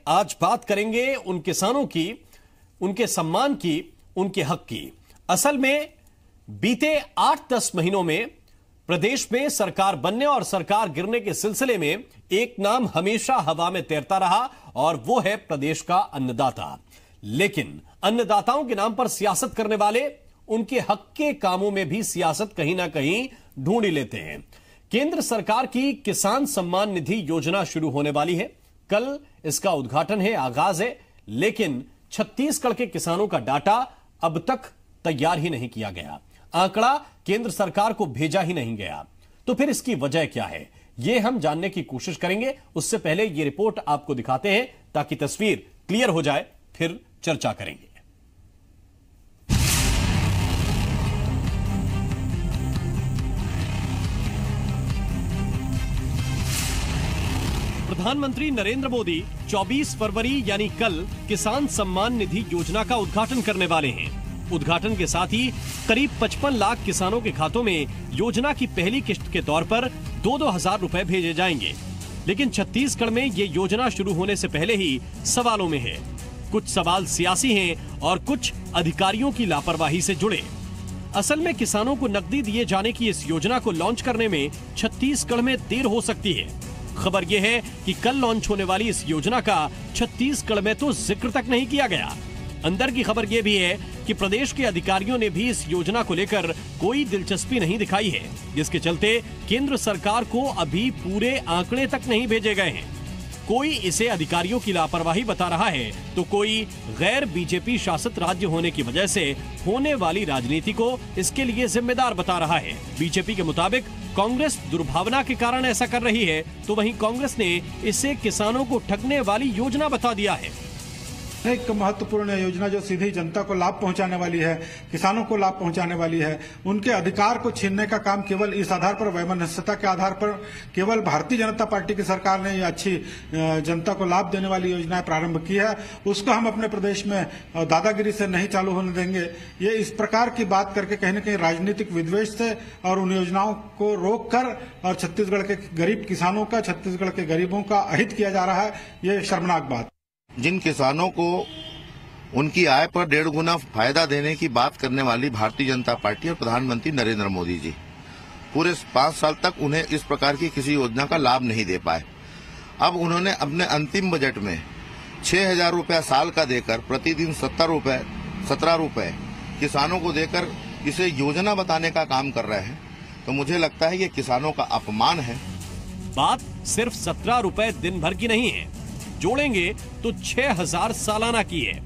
आज बात करेंगे उन किसानों की, उनके सम्मान की, उनके हक की। असल में बीते 8-10 महीनों में प्रदेश में सरकार बनने और सरकार गिरने के सिलसिले में एक नाम हमेशा हवा में तैरता रहा और वो है प्रदेश का अन्नदाता। लेकिन अन्नदाताओं के नाम पर सियासत करने वाले उनके हक के कामों में भी सियासत कहीं ना कहीं ढूंढ लेते हैं। केंद्र सरकार की किसान सम्मान निधि योजना शुरू होने वाली है। कल इसका उद्घाटन है, आगाज है, लेकिन छत्तीसगढ़ के किसानों का डाटा अब तक तैयार ही नहीं किया गया। आंकड़ा केंद्र सरकार को भेजा ही नहीं गया। तो फिर इसकी वजह क्या है, यह हम जानने की कोशिश करेंगे। उससे पहले यह रिपोर्ट आपको दिखाते हैं ताकि तस्वीर क्लियर हो जाए, फिर चर्चा करेंगे। प्रधानमंत्री नरेंद्र मोदी 24 फरवरी यानी कल किसान सम्मान निधि योजना का उद्घाटन करने वाले हैं। उद्घाटन के साथ ही करीब 55 लाख किसानों के खातों में योजना की पहली किश्त के तौर पर 2-2 हजार रुपए भेजे जाएंगे। लेकिन छत्तीसगढ़ में ये योजना शुरू होने से पहले ही सवालों में है। कुछ सवाल सियासी हैं और कुछ अधिकारियों की लापरवाही से जुड़े। असल में किसानों को नकदी दिए जाने की इस योजना को लॉन्च करने में छत्तीसगढ़ में देर हो सकती है। खबर यह है कि कल लॉन्च होने वाली इस योजना का छत्तीसगढ़ में तो जिक्र तक नहीं किया गया। अंदर की खबर यह भी है कि प्रदेश के अधिकारियों ने भी इस योजना को लेकर कोई दिलचस्पी नहीं दिखाई है, जिसके चलते केंद्र सरकार को अभी पूरे आंकड़े तक नहीं भेजे गए हैं। कोई इसे अधिकारियों की लापरवाही बता रहा है तो कोई गैर बीजेपी शासित राज्य होने की वजह से होने वाली राजनीति को इसके लिए जिम्मेदार बता रहा है। बीजेपी के मुताबिक कांग्रेस दुर्भावना के कारण ऐसा कर रही है, तो वहीं कांग्रेस ने इसे किसानों को ठगने वाली योजना बता दिया है। एक महत्वपूर्ण योजना जो सीधी जनता को लाभ पहुंचाने वाली है, किसानों को लाभ पहुंचाने वाली है। उनके अधिकार को छीनने का काम केवल इस आधार पर, वैमनस्यता के आधार पर केवल भारतीय जनता पार्टी की सरकार ने ये अच्छी जनता को लाभ देने वाली योजनाएं प्रारंभ की है, उसको हम अपने प्रदेश में दादागिरी से नहीं चालू होने देंगे। ये इस प्रकार की बात करके कहीं न कहीं राजनीतिक विद्वेष से और उन योजनाओं को रोक कर और छत्तीसगढ़ के गरीब किसानों का, छत्तीसगढ़ के गरीबों का अहित किया जा रहा है, ये शर्मनाक बात। जिन किसानों को उनकी आय पर 1.5 गुना फायदा देने की बात करने वाली भारतीय जनता पार्टी और प्रधानमंत्री नरेंद्र मोदी जी पूरे 5 साल तक उन्हें इस प्रकार की किसी योजना का लाभ नहीं दे पाए। अब उन्होंने अपने अंतिम बजट में 6,000 रुपया साल का देकर प्रतिदिन 17 रुपए किसानों को देकर इसे योजना बताने का काम कर रहे हैं। तो मुझे लगता है ये किसानों का अपमान है। बात सिर्फ 17 रुपए दिन भर की नहीं है, जोड़ेंगे तो 6,000 सालाना की है।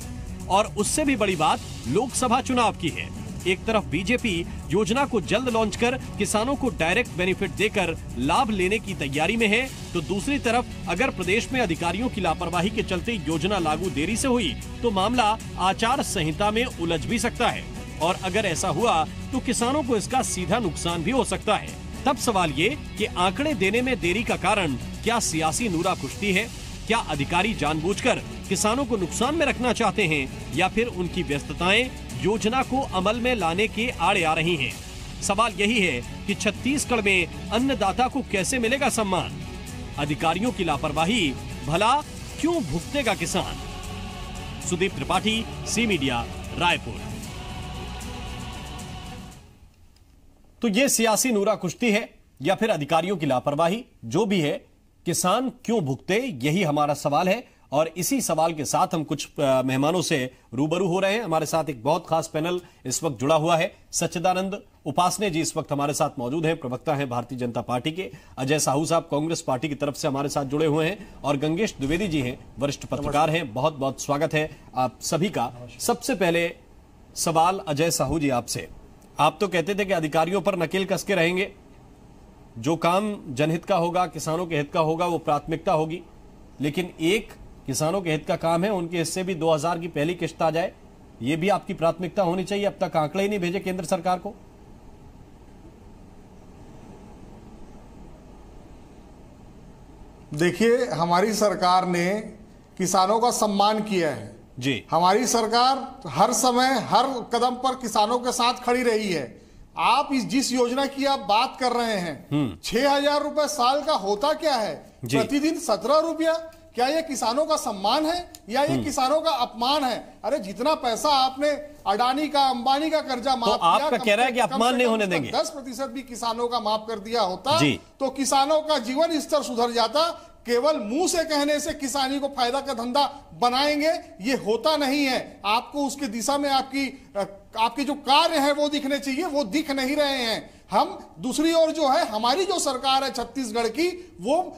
और उससे भी बड़ी बात लोकसभा चुनाव की है। एक तरफ बीजेपी योजना को जल्द लॉन्च कर किसानों को डायरेक्ट बेनिफिट देकर लाभ लेने की तैयारी में है, तो दूसरी तरफ अगर प्रदेश में अधिकारियों की लापरवाही के चलते योजना लागू देरी से हुई तो मामला आचार संहिता में उलझ भी सकता है। और अगर ऐसा हुआ तो किसानों को इसका सीधा नुकसान भी हो सकता है। तब सवाल ये कि आंकड़े देने में देरी का कारण क्या सियासी नूरा कुश्ती है? क्या अधिकारी जानबूझकर किसानों को नुकसान में रखना चाहते हैं, या फिर उनकी व्यस्तताएं योजना को अमल में लाने के आड़े आ रही हैं? सवाल यही है कि छत्तीसगढ़ में अन्नदाता को कैसे मिलेगा सम्मान? अधिकारियों की लापरवाही भला क्यों भुगतेगा किसान? Sudeep Tripathi, C media, Raipur. तो ये सियासी नूरा कुश्ती है या फिर अधिकारियों की लापरवाही? जो भी है, किसान क्यों भुगते, यही हमारा सवाल है। और इसी सवाल के साथ हम कुछ मेहमानों से रूबरू हो रहे हैं। हमारे साथ एक बहुत खास पैनल इस वक्त जुड़ा हुआ है। सच्चिदानंद उपासने जी इस वक्त हमारे साथ मौजूद हैं, प्रवक्ता हैं भारतीय जनता पार्टी के। अजय साहू साहब कांग्रेस पार्टी की तरफ से हमारे साथ जुड़े हुए हैं, और गंगेश द्विवेदी जी हैं, वरिष्ठ पत्रकार हैं। बहुत बहुत स्वागत है आप सभी का। सबसे पहले सवाल अजय साहू जी आपसे। आप तो कहते थे कि अधिकारियों पर नकेल कस के रहेंगे, जो काम जनहित का होगा, किसानों के हित का होगा, वो प्राथमिकता होगी। लेकिन एक किसानों के हित का काम है, उनके हिस्से भी 2,000 की पहली किश्त आ जाए, ये भी आपकी प्राथमिकता होनी चाहिए। अब तक आंकड़े ही नहीं भेजे केंद्र सरकार को। देखिए, हमारी सरकार ने किसानों का सम्मान किया है जी। हमारी सरकार हर समय हर कदम पर किसानों के साथ खड़ी रही है। आप जिस योजना की आप बात कर रहे हैं, 6,000 रुपए साल का होता क्या है? प्रतिदिन 17 रुपया क्या ये किसानों का सम्मान है या ये किसानों का अपमान है? अरे जितना पैसा आपने अडानी का, अंबानी का कर्जा माफ किया, आपका कह रहा है कि अपमान नहीं होने देंगे। 10% भी किसानों का माफ कर दिया होता जी। तो किसानों का जीवन स्तर सुधर जाता। केवल मुंह से कहने से किसानी को फायदा का धंधा बनाएंगे, ये होता नहीं है। आपको उसके दिशा में आपके जो कार्य है वो दिखने चाहिए, वो दिख नहीं रहे हैं। हम दूसरी ओर जो है, हमारी जो सरकार है छत्तीसगढ़ की, वो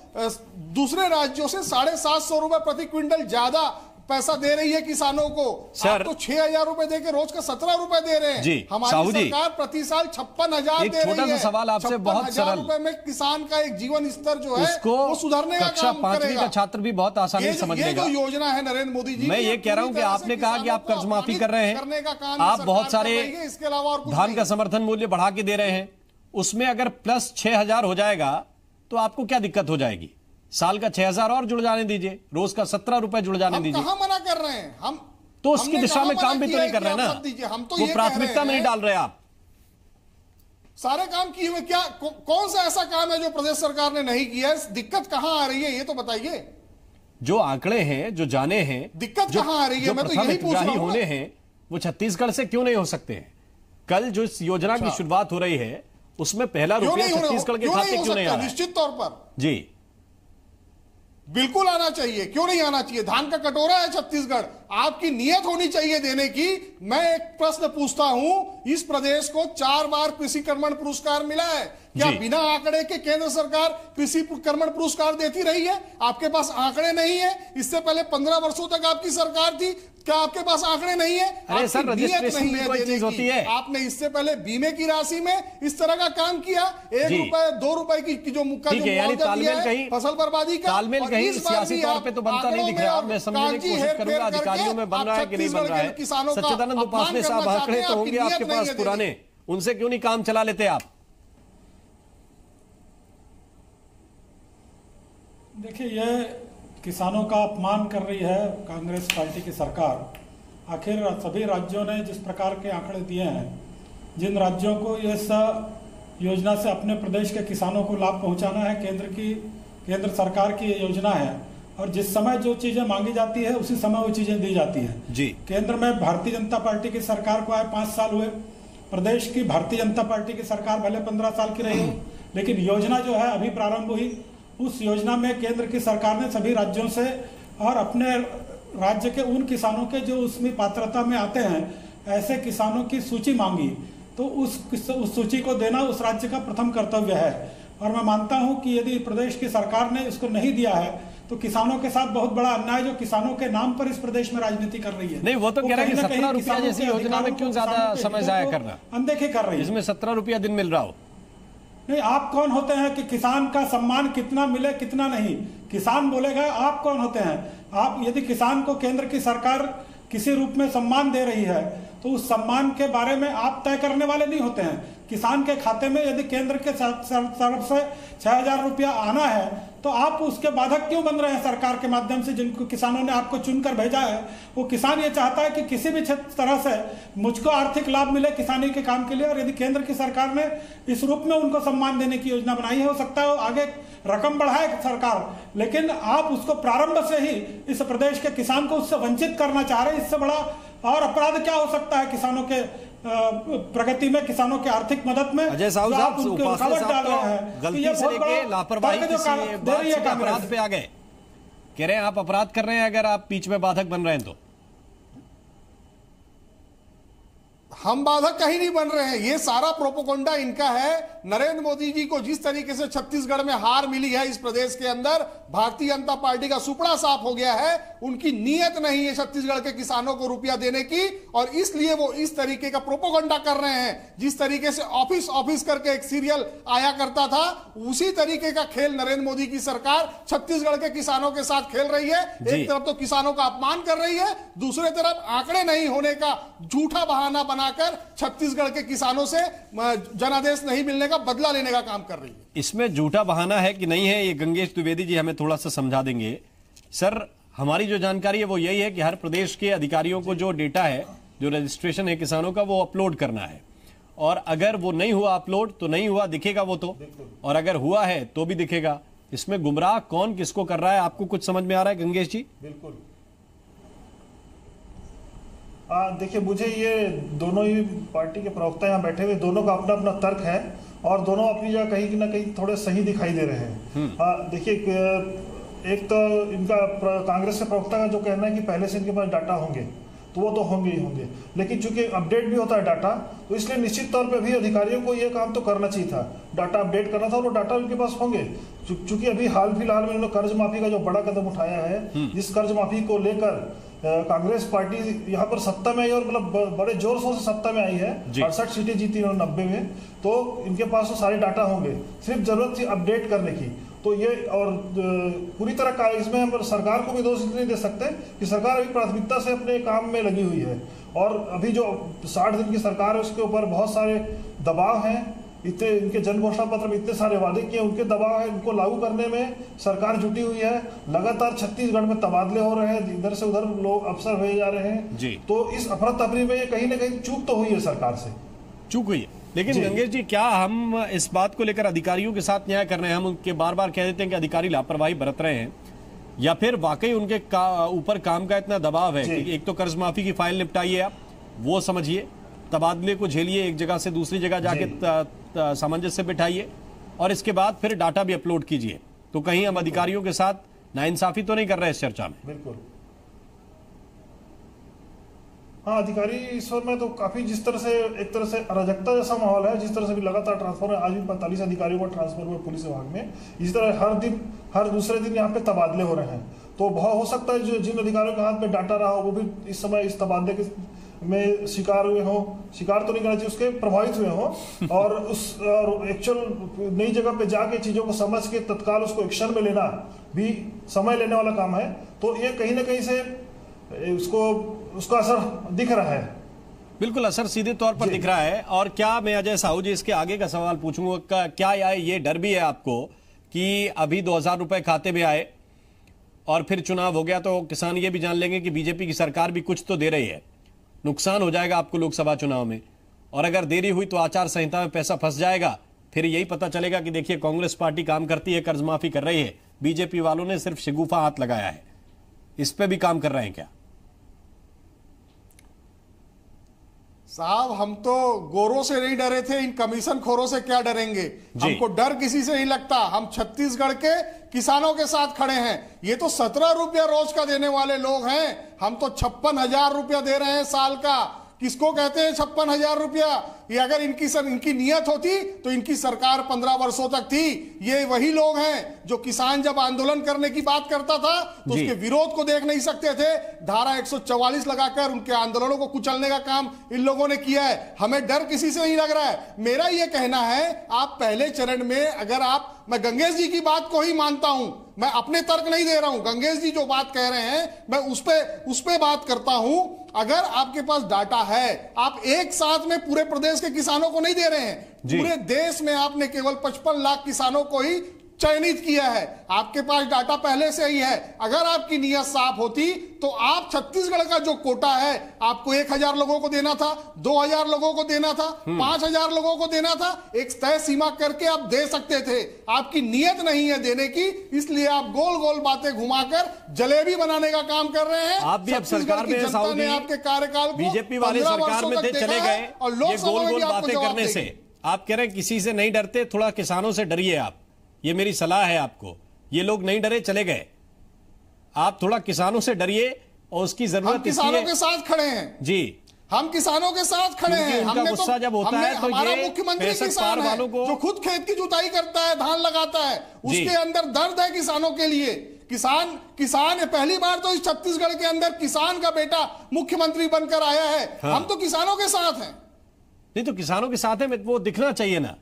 दूसरे राज्यों से 750 रुपए प्रति क्विंटल ज्यादा पैसा दे रही है किसानों को। सर, आप तो 6,000 रुपए देके रोज का 17 रुपए दे रहे हैं। जी, हमारी सरकार प्रति साल 56,000 दे रही है। छोटा सा सवाल आपसे, बहुत सरल। रुपए में किसान का एक जीवन स्तर जो है वो सुधारने का कक्षा काम 5वीं का छात्र भी बहुत आसानी से समझ लेगा। ये जो योजना है नरेंद्र मोदी जी, मैं ये कह रहा हूं कि आपने कहा कि आप कर्ज माफी कर रहे हैं, आप बहुत सारे इसके अलावा और धान का समर्थन मूल्य बढ़ा के दे रहे हैं, उसमें अगर प्लस 6,000 हो जाएगा तो आपको क्या दिक्कत हो जाएगी? साल का 6,000 और जुड़ जाने दीजिए, रोज का 17 रुपए जुड़ जाने दीजिए। कहां मना कर रहे हैं हम? तो उसकी दिशा में काम भी तो नहीं कर रहे ना, हम तो वो प्राथमिकता में नहीं डाल रहे आप। सारे काम किए हुए, क्या कौन सा ऐसा काम है जो प्रदेश सरकार ने नहीं किया? दिक्कत कहां आ रही है ये तो बताइए। जो आंकड़े हैं, जो जाने हैं, दिक्कत कहां आ रही है? मैं तो यही पूछ रहा हूं। होने हैं वो छत्तीसगढ़ से क्यों नहीं हो सकते हैं? कल जो इस योजना की शुरुआत हो रही है उसमें पहला रुपया छत्तीसगढ़ के खाते क्यों नहीं आ रहा? निश्चित तौर पर जी बिल्कुल आना चाहिए, क्यों नहीं आना चाहिए? धान का कटोरा है छत्तीसगढ़, आपकी नियत होनी चाहिए देने की। मैं एक प्रश्न पूछता हूं, इस प्रदेश को 4 बार कृषि कर्मण पुरस्कार मिला है, क्या बिना आंकड़े के केंद्र सरकार कृषि कर्मण पुरस्कार देती रही है? आपके पास आंकड़े नहीं है। इससे पहले 15 वर्षों तक आपकी सरकार थी, क्या आपके पास आंकड़े नहीं है? अरे सर, रजिस्ट्रेशन में कोई चीज होती है। आपने इससे पहले बीमे की राशि में इस तरह का काम किया, 1 रुपए 2 रुपए की जो मुक्का फसल बर्बादी का तालमेल कहीं सियासी तौर पे तो बनता नहीं दिख रहा। मैं समझने की कोशिश करूंगा अधिकारियों में बन रहा है कि नहीं बन रहा है। सच्चिदानंद उपासने साहब आंकड़े तो होंगे आपके पास पुराने, उनसे क्यों नहीं काम चला लेते आप? देखिए, यह किसानों का अपमान कर रही है कांग्रेस पार्टी की सरकार। आखिर सभी राज्यों ने जिस प्रकार के आंकड़े दिए हैं, जिन राज्यों को इस योजना से अपने प्रदेश के किसानों को लाभ पहुंचाना है, केंद्र सरकार की योजना है, और जिस समय जो चीजें मांगी जाती है उसी समय वो चीजें दी जाती हैं। जी, केंद्र में भारतीय जनता पार्टी की सरकार को आए 5 साल हुए, प्रदेश की भारतीय जनता पार्टी की सरकार भले 15 साल की रही हो, लेकिन योजना जो है अभी प्रारंभ हुई। उस योजना में केंद्र की सरकार ने सभी राज्यों से और अपने राज्य के उन किसानों के जो उसमें पात्रता में आते हैं, ऐसे किसानों की सूची मांगी। तो उस सूची को देना उस राज्य का प्रथम कर्तव्य है। और मैं मानता हूं कि यदि प्रदेश की सरकार ने इसको नहीं दिया है तो किसानों के साथ बहुत बड़ा अन्याय जो किसानों के नाम पर इस प्रदेश में राजनीति कर रही है। नहीं, वो तो कह रहा है कि 17 रुपया जैसी योजना में क्यों ज्यादा समय जाया करना, अनदेखी कर रही है, इसमें 17 रुपया दिन मिल रहा हो। नहीं, आप कौन होते हैं कि किसान का सम्मान कितना मिले कितना नहीं? किसान बोलेगा, आप कौन होते हैं? आप यदि किसान को केंद्र की सरकार किसी रूप में सम्मान दे रही है तो उस सम्मान के बारे में आप तय करने वाले नहीं होते हैं। किसान के खाते में यदि केंद्र के तरफ से 6,000 रुपया आना है तो आप उसके बाधक क्यों बन रहे हैं? सरकार के माध्यम से जिनको किसानों ने आपको चुनकर भेजा है, वो किसान ये चाहता है कि किसी भी तरह से मुझको आर्थिक लाभ मिले किसानी के काम के लिए, और यदि केंद्र की सरकार ने इस रूप में उनको सम्मान देने की योजना बनाई है, हो सकता है आगे रकम बढ़ाए सरकार, लेकिन आप उसको प्रारंभ से ही इस प्रदेश के किसान को उससे वंचित करना चाह रहे हैं। इससे बड़ा और अपराध क्या हो सकता है किसानों के प्रगति में, किसानों के आर्थिक मदद में? अजय साहू साहब, उपासने साहब तो गलती से लेके लापरवाही किसी अपराध पे आ गए। कह रहे हैं आप अपराध कर रहे हैं अगर आप बीच में बाधक बन रहे हैं तो। हम बाधक कहीं नहीं बन रहे हैं, ये सारा प्रोपोगंडा इनका है। नरेंद्र मोदी जी को जिस तरीके से छत्तीसगढ़ में हार मिली है, इस प्रदेश के अंदर भारतीय जनता पार्टी का सुपड़ा साफ हो गया है। उनकी नीयत नहीं है छत्तीसगढ़ के किसानों को रुपया देने की, और इसलिए वो इस तरीके का प्रोपोगंडा कर रहे हैं। जिस तरीके से ऑफिस करके एक सीरियल आया करता था, उसी तरीके का खेल नरेंद्र मोदी की सरकार छत्तीसगढ़ के किसानों के साथ खेल रही है। एक तरफ तो किसानों का अपमान कर रही है, दूसरे तरफ आंकड़े नहीं होने का झूठा बहाना बनाकर छत्तीसगढ़ के किसानों से जनादेश नहीं मिलने का बदला लेने का काम कर रही है। इसमें झूठा बहाना है कि नहीं है, ये गंगेश द्विवेदी जी हमें थोड़ा सा समझा देंगे। सर, हमारी जो जानकारी है वो यही है कि हर प्रदेश के अधिकारियों को जो डेटा है, जो रजिस्ट्रेशन है किसानों का, वो अपलोड करना है, और अगर वो नहीं हुआ अपलोड तो नहीं हुआ दिखेगा वो तो, और अगर हुआ है तो भी दिखेगा। इसमें गुमराह कौन किसको कर रहा है, आपको कुछ समझ में आ रहा है गंगेश जी? बिल्कुल। देखिए, मुझे ये दोनों ही पार्टी के प्रवक्ता यहाँ बैठे हुए, दोनों का अपना अपना तर्क है और दोनों अपनी जगह कहीं ना कहीं थोड़े सही दिखाई दे रहे हैं। देखिए, एक तो इनका कांग्रेस के प्रवक्ता का जो कहना है कि पहले से इनके पास डाटा होंगे, तो वो तो होंगे ही होंगे, लेकिन चूंकि अपडेट भी होता है डाटा, तो इसलिए निश्चित तौर पे भी अधिकारियों को ये काम तो करना चाहिए था, डाटा अपडेट करना था, और वो डाटा उनके पास होंगे। चूंकि अभी हाल फिलहाल में उन्होंने कर्ज माफी का जो बड़ा कदम उठाया है, जिस कर्ज माफी को लेकर कांग्रेस पार्टी यहाँ पर सत्ता में आई और मतलब बड़े जोर शोर से सत्ता में आई है, 68 सीटें जीती उन्होंने 90 में, तो इनके पास तो सारे डाटा होंगे, सिर्फ जरूरत थी अपडेट करने की। तो ये और पूरी तरह का इसमें हम सरकार को भी दोष नहीं दे सकते कि सरकार अभी प्राथमिकता से अपने काम में लगी हुई है, और अभी जो 60 दिन की सरकार है उसके ऊपर बहुत सारे दबाव हैं, इतने इनके जन घोषणा पत्र में इतने सारे वादे किए, उनके दबाव है, उनको लागू करने में सरकार जुटी हुई है। लगातार छत्तीसगढ़ में तबादले हो रहे हैं, इधर से उधर लोग अफसर भेजे जा रहे हैं जी। तो इस अफरा तफरी में ये कहीं ना कहीं चूक तो हुई है, सरकार से चूक हुई है। लेकिन गंगेश जी, क्या हम इस बात को लेकर अधिकारियों के साथ न्याय कर रहे हैं? हम उनके बार बार कह देते हैं कि अधिकारी लापरवाही बरत रहे हैं, या फिर वाकई उनके ऊपर काम का इतना दबाव है कि एक तो कर्ज माफी की फाइल निपटाइए, आप वो समझिए, तबादले को झेलिए, एक जगह से दूसरी जगह जाके सामंजस्य बिठाइए, और इसके बाद फिर डाटा भी अपलोड कीजिए। तो कहीं हम अधिकारियों के साथ नाइंसाफी तो नहीं कर रहे इस चर्चा में? बिल्कुल। हाँ, अधिकारी इस में तो काफी जिस तरह से एक तरह से अराजकता जैसा माहौल है, जिस तरह से भी लगातार ट्रांसफर है, आज भी 45 अधिकारियों का ट्रांसफर हुआ पुलिस विभाग में, इसी तरह हर दिन हर दूसरे दिन यहाँ पे तबादले हो रहे हैं। तो बहुत हो सकता है जो जिन अधिकारियों के हाथ में डाटा रहा हो वो भी इस समय इस तबादले के में शिकार हुए हों, शिकार तो नहीं करना चाहिए, उसके प्रभावित हुए हों, और एक्चुअल नई जगह पे जाके चीजों को समझ के तत्काल उसको एक्शन में लेना भी समय लेने वाला काम है। तो ये कहीं ना कहीं से उसका असर दिख रहा है। बिल्कुल, असर सीधे तौर पर दिख रहा है। और क्या मैं अजय साहू जी इसके आगे का सवाल पूछूंगा, क्या ये डर भी है आपको कि अभी 2000 रुपए खाते में आए और फिर चुनाव हो गया तो किसान ये भी जान लेंगे कि बीजेपी की सरकार भी कुछ तो दे रही है, नुकसान हो जाएगा आपको लोकसभा चुनाव में, और अगर देरी हुई तो आचार संहिता में पैसा फंस जाएगा, फिर यही पता चलेगा कि देखिए कांग्रेस पार्टी काम करती है, कर्ज माफी कर रही है, बीजेपी वालों ने सिर्फ शिगुफा हाथ लगाया है। इस पे भी काम कर रहे हैं क्या साहब? हम तो गोरों से नहीं डरे थे, इन कमीशन खोरों से क्या डरेंगे? हमको डर किसी से नहीं लगता। हम छत्तीसगढ़ के किसानों के साथ खड़े हैं। ये तो 17 रुपया रोज का देने वाले लोग हैं, हम तो 56,000 रुपया दे रहे हैं साल का। किसको कहते हैं 56,000 रुपया? ये अगर इनकी नियत होती तो इनकी सरकार 15 वर्षों तक थी। ये वही लोग हैं जो किसान जब आंदोलन करने की बात करता था तो उसके विरोध को देख नहीं सकते थे, धारा 144 लगाकर उनके आंदोलनों को कुचलने का काम इन लोगों ने किया है। हमें डर किसी से नहीं लग रहा है। मेरा ये कहना है, आप पहले चरण में अगर मैं गंगेश जी की बात को ही मानता हूं, मैं अपने तर्क नहीं दे रहा हूं, गंगेश जी जो बात कह रहे हैं मैं उस पे बात करता हूं। अगर आपके पास डाटा है, आप एक साथ में पूरे प्रदेश के किसानों को नहीं दे रहे हैं, पूरे देश में आपने केवल 55 लाख किसानों को ही चयनित किया है। आपके पास डाटा पहले से ही है। अगर आपकी नियत साफ होती तो आप छत्तीसगढ़ का जो कोटा है, आपको 1000 लोगों को देना था, 2000 लोगों को देना था, 5000 लोगों को देना था, एक तय सीमा करके आप दे सकते थे। आपकी नियत नहीं है देने की, इसलिए आप गोल गोल बातें घुमाकर जलेबी बनाने का काम कर रहे हैं। आप भी अब सरकार में आपके कार्यकाल बीजेपी वाले सरकार में चले गए, और गोल गोल बातें करने से आप कह रहे हैं किसी से नहीं डरते, थोड़ा किसानों से डरिए आप, ये मेरी सलाह है आपको। ये लोग नहीं डरे, चले गए, आप थोड़ा किसानों से डरिए, और उसकी जरूरत हम किसानों के साथ खड़े हैं जी, हम किसानों के साथ खड़े हैं। उनका गुस्सा जब होता है तो हमारा मुख्यमंत्री किसान है जो खुद खेत की जुताई करता है, धान लगाता है, उसके अंदर दर्द है किसानों के लिए। किसान पहली बार तो इस छत्तीसगढ़ के अंदर किसान का बेटा मुख्यमंत्री बनकर आया है। हम तो किसानों के साथ हैं। नहीं तो किसानों के साथ है, वो दिखना चाहिए ना।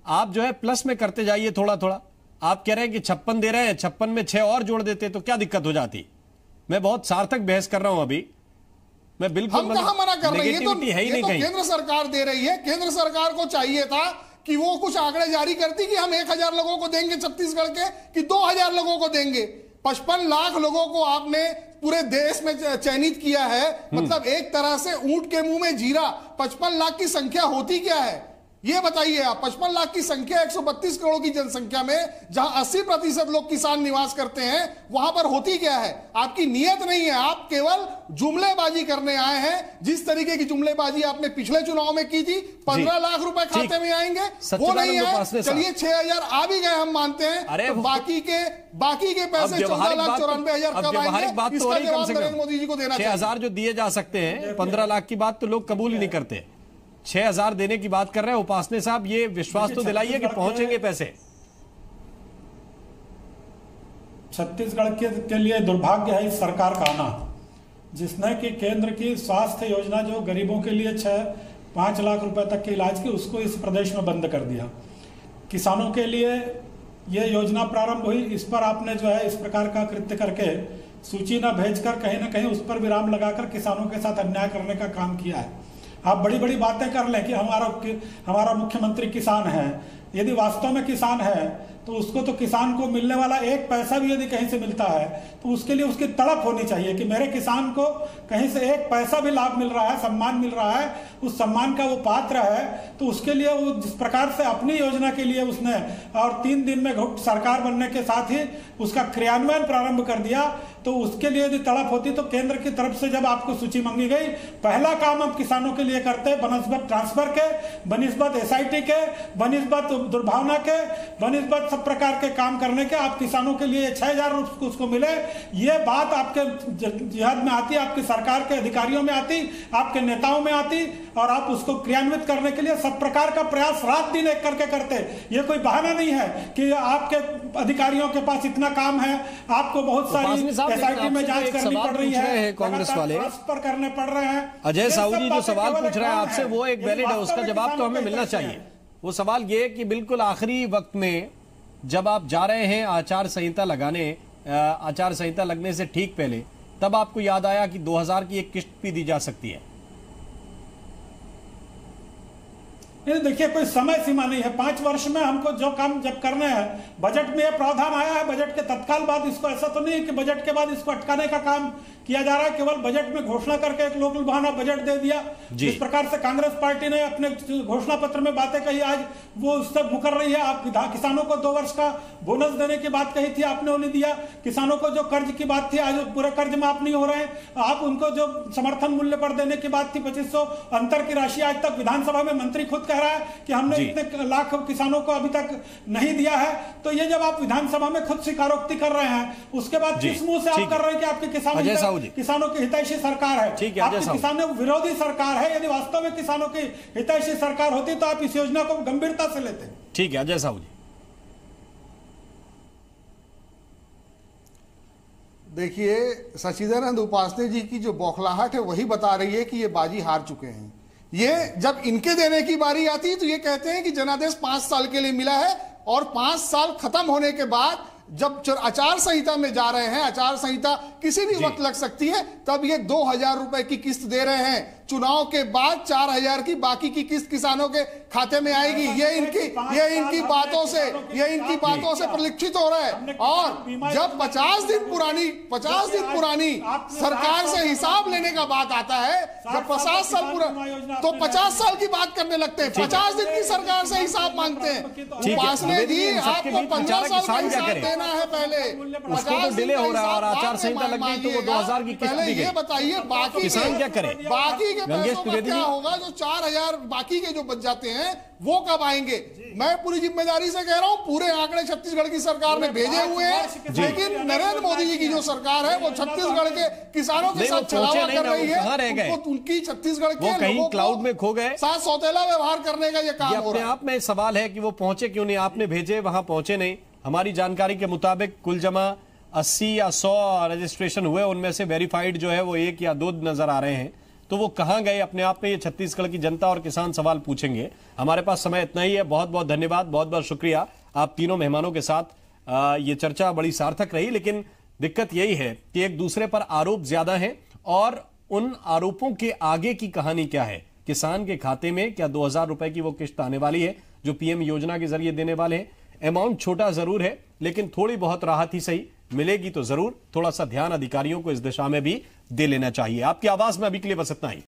आप जो है प्लस में करते जाइए थोड़ा थोड़ा। आप कह रहे हैं कि 56 दे रहे हैं, 56 में 6 और जोड़ देते तो क्या दिक्कत हो जाती? मैं बहुत सार्थक बहस कर रहा हूं अभी, मैं बिल्कुल हम कहां मना कर रहे हैं। ये तो केंद्र सरकार दे रही है। केंद्र सरकार को चाहिए था कि वो कुछ आंकड़े जारी करती कि हम 1000 लोगों को देंगे छत्तीसगढ़ के, कि 2000 लोगों को देंगे। 55 लाख लोगों को आपने पूरे देश में चयनित किया है। मतलब एक तरह से ऊंट के मुंह में जीरा। 55 लाख की संख्या होती क्या है? ये बताइए आप, 55 लाख की संख्या 132 करोड़ की जनसंख्या में जहां 80% लोग किसान निवास करते हैं, वहां पर होती क्या है? आपकी नीयत नहीं है, आप केवल जुमलेबाजी करने आए हैं। जिस तरीके की जुमलेबाजी आपने पिछले चुनाव में की थी, 15 लाख रुपए खाते में आएंगे, वो नहीं है। चलिए 6,000 आ भी गए, हम मानते हैं। तो बाकी के पैसे 14,94,000 कब आएंगे? इसका जवाब नरेंद्र मोदी जी को देना चाहिए। 6,000 जो दिए जा सकते हैं, 15 लाख की बात तो लोग कबूल ही नहीं करते। 6,000 देने की बात कर रहे हैं उपासने साहब, ये विश्वास तो दिलाइए कि पहुंचेंगे पैसे। छत्तीसगढ़ के लिए दुर्भाग्य है इस सरकार का आना, जिसने कि केंद्र की स्वास्थ्य योजना जो गरीबों के लिए 5 लाख रुपए तक के इलाज की, उसको इस प्रदेश में बंद कर दिया। किसानों के लिए ये योजना प्रारंभ हुई, इस पर आपने जो है इस प्रकार का कृत्य करके सूची न भेजकर कहीं ना कहीं उस पर विराम लगाकर किसानों के साथ अन्याय करने का काम किया है। आप बड़ी बड़ी बातें कर लें कि हमारा मुख्यमंत्री किसान है। यदि वास्तव में किसान है तो उसको तो किसान को मिलने वाला एक पैसा भी यदि कहीं से मिलता है तो उसके लिए उसकी तड़प होनी चाहिए कि मेरे किसान को कहीं से एक पैसा भी लाभ मिल रहा है, सम्मान मिल रहा है, उस सम्मान का वो पात्र है। तो उसके लिए वो जिस प्रकार से अपनी योजना के लिए उसने और 3 दिन में सरकार बनने के साथ ही उसका क्रियान्वयन प्रारंभ कर दिया, तो उसके लिए यदि तड़प होती तो केंद्र की तरफ से जब आपको सूची मांगी गई, पहला काम हम किसानों के लिए करते बनस्बत ट्रांसफर के, बनस्बत SIT के, बनस्बत दुर्भावना के, बनस्बत सब प्रकार के काम करने के। आप किसानों के लिए 6,000 उसको मिले, ये बात आपके जिहाद में आती, आपकी सरकार के अधिकारियों में आती, आपके नेताओं में आती, और आप उसको क्रियान्वित करने के लिए सब प्रकार का प्रयास रात दिन एक करके करते। ये कोई बहाना नहीं है कि आपके अधिकारियों के पास इतना काम है, आपको बहुत सारी SIT में जांच करनी पड़ रही है, कांग्रेस वाले पर करने पड़ रहे हैं। अजय साहू जी जो सवाल पूछ रहे हैं आपसे वो एक वैलिड है, उसका जवाब तो हमें मिलना चाहिए। वो सवाल ये कि बिल्कुल आखिरी वक्त में जब आप जा रहे हैं आचार संहिता लगने से ठीक पहले, तब आपको याद आया कि 2,000 की एक किस्त भी दी जा सकती है। देखिए कोई समय सीमा नहीं है, 5 वर्ष में हमको जो काम जब करने हैं, बजट में यह प्रावधान आया है, बजट के तत्काल बाद इसको, ऐसा तो नहीं है कि बजट के बाद इसको अटकाने का काम किया जा रहा है। केवल बजट में घोषणा करके एक लोक लुभावना बजट दे दिया। जिस प्रकार से कांग्रेस पार्टी ने अपने घोषणा पत्र में बातें कही, आज वो उससे मुकर रही है। आप किसानों को 2 वर्ष का बोनस देने की बात कही थी, आपने वो नहीं दिया। किसानों को जो कर्ज की बात थी, आज पूरे कर्ज माफ नहीं हो रहे हैं। आप उनको जो समर्थन मूल्य पर देने की बात थी 2,500 अंतर की राशि, आज तक विधानसभा में मंत्री खुद कह रहा है कि हमने इतने लाख किसानों को अभी तक नहीं दिया है। तो ये जब आप विधानसभा में खुद स्वीकारोक्ति कर रहे हैं, उसके बाद किस मुंह से आप कर रहे हैं कि आपके किसानों की हितैषी सरकार है? आपकी किसानों विरोधी सरकार है। यदि वास्तव में किसानों की हितैषी सरकार होती तो आप इस योजना को गंभीरता से लेते। ठीक है अजय साहू जी। देखिए, सचिदानंद उपासने जी की जो बौखलाहट है वही बता रही है कि ये बाजी हार चुके हैं। ये जब इनके देने की बारी आती है तो ये कहते हैं कि जनादेश 5 साल के लिए मिला है, और 5 साल खत्म होने के बाद जब आचार संहिता में जा रहे हैं, आचार संहिता किसी भी वक्त लग सकती है, तब ये 2,000 रुपए की किस्त दे रहे हैं। चुनाव के बाद 4,000 की बाकी की किस्त किसानों के खाते में आएगी। ये इनकी बातों से परिलक्षित हो रहा है। और जब 50 दिन पुरानी सरकार से हिसाब लेने का बात आता है, जब 50 साल पूरा, तो 50 साल की बात करने लगते हैं, 50 दिन की सरकार से हिसाब मांगते हैं। उपासने जी, आपको 15 साल का हिसाब देना है पहले, 50 डिले हो रहा है और आचार संहिता लग गई तो वो 2,000 की किस्त दी गई। ये बताइए बाकी किसान क्या करें? बाकी के पैसों का क्या होगा? जो 4,000 बाकी के जो बच जाते हैं वो कब आएंगे? मैं पूरी जिम्मेदारी से कह रहा हूं, पूरे आंकड़े छत्तीसगढ़ की सरकार ने भेजे हुए हैं, लेकिन नरेंद्र मोदी जी की जो सरकार है वो छत्तीसगढ़ के किसानों के साथ छलावा कर रही है। उनकी छत्तीसगढ़ के कहीं क्लाउड में खो गए, साथ सौतेला व्यवहार करने का ये काम हो रहा है। आप में सवाल है कि वो पहुंचे क्यों नहीं? आपने भेजे, वहां पहुंचे नहीं। हमारी जानकारी के मुताबिक कुल जमा 80 या 100 रजिस्ट्रेशन हुए, उनमें से वेरीफाइड जो है वो 1 या 2 नजर आ रहे हैं। तो वो कहां गए? अपने आप में ये छत्तीसगढ़ की जनता और किसान सवाल पूछेंगे। हमारे पास समय इतना ही है। बहुत बहुत धन्यवाद, बहुत बहुत शुक्रिया। आप तीनों मेहमानों के साथ ये चर्चा बड़ी सार्थक रही, लेकिन दिक्कत यही है कि एक दूसरे पर आरोप ज्यादा है और उन आरोपों के आगे की कहानी क्या है? किसान के खाते में क्या 2,000 रुपए की वो किस्त आने वाली है जो PM योजना के जरिए देने वाले हैं? अमाउंट छोटा जरूर है, लेकिन थोड़ी बहुत राहत ही सही मिलेगी तो जरूर। थोड़ा सा ध्यान अधिकारियों को इस दिशा में भी दे लेना चाहिए। आपकी आवाज में अभी के लिए बस इतना ही।